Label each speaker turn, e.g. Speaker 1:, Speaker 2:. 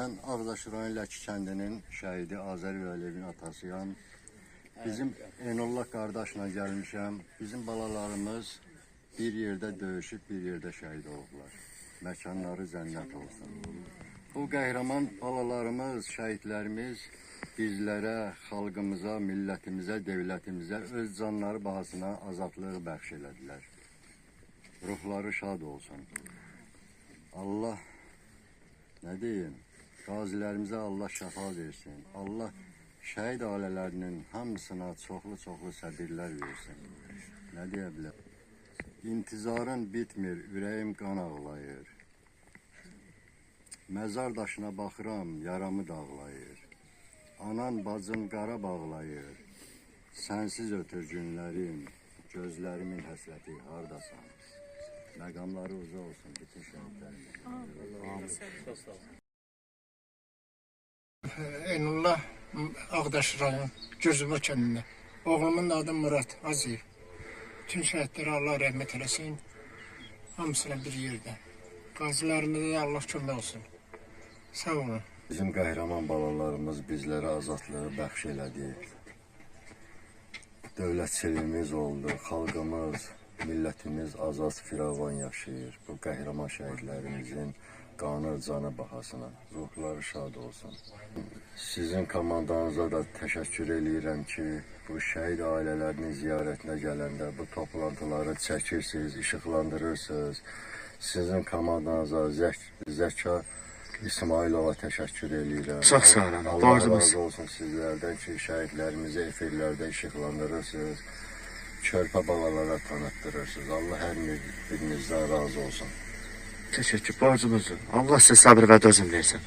Speaker 1: Mən Ağdaş rayon Ləki kəndinin şəhidi Azər Vəliyevin atasıyam. Bizim Enullah qardaşla gəlmişəm. Bizim balalarımız bir yerdə döyüşüb, bir yerdə şəhid olublar. Məkanları cənnət olsun. Bu qəhrəman balalarımız, şəhidlərimiz bizlərə, xalqımıza, millətimizə, devlətimizə öz canları bahasına azadlığı bəxş elədilər. Ruhları şad olsun. Allah, nə deyim, qazilərimizə Allah şəfa versin. Allah şəhid ailələrinin hamısına çoxlu səbirlər versin. Nə deyə bilər? İntizarın bitmir, ürəyim qan ağlayır. Məzar daşına baxıram, yaramı dağlayır. Anan, bacın qara bağlayır. Sənsiz ötür günlərim, gözlərimin həsrəti hardasan? Məqamları uzaq olsun bütün şəhidlərin.
Speaker 2: Enullah Ağdaş rayon Gürzübur kəndində. Oğlumun adı Murad Aziyev. Bütün şəhidlərə Allah rəhmət eləsin. Hamısına bir yerdə. Qazilərimizə Allah kömək olsun. Sağ olun.
Speaker 1: Bizim qəhrəman balalarımız bizlərə azadlığı bəxş elədi. Dövlətçiliyimiz oldu, xalqımız, millətimiz azad firavan yaşayır. Bu qəhrəman şəhidlərimizin qanı, canı bahasına. Ruhları şad olsun. Sizin komandanıza da təşəkkür eləyirəm ki, bu şəhid ailələrinin ziyarətinə gələndə bu toplantıları çəkirsiniz, işıqlandırırsınız. Sizin komandanıza Zəka İsmailova təşəkkür eləyirəm.
Speaker 3: Çox sağ olun.
Speaker 1: Allah razı olsun sizlərdən ki, şəhidlərimizi efirlərdə işıqlandırırsınız. Körpə balalara tanıtdırırsınız. Allah hər birinizdən razı olsun.
Speaker 3: Təşəkkür, borcumuzdur. Allah sizə sabır və dözüm versin.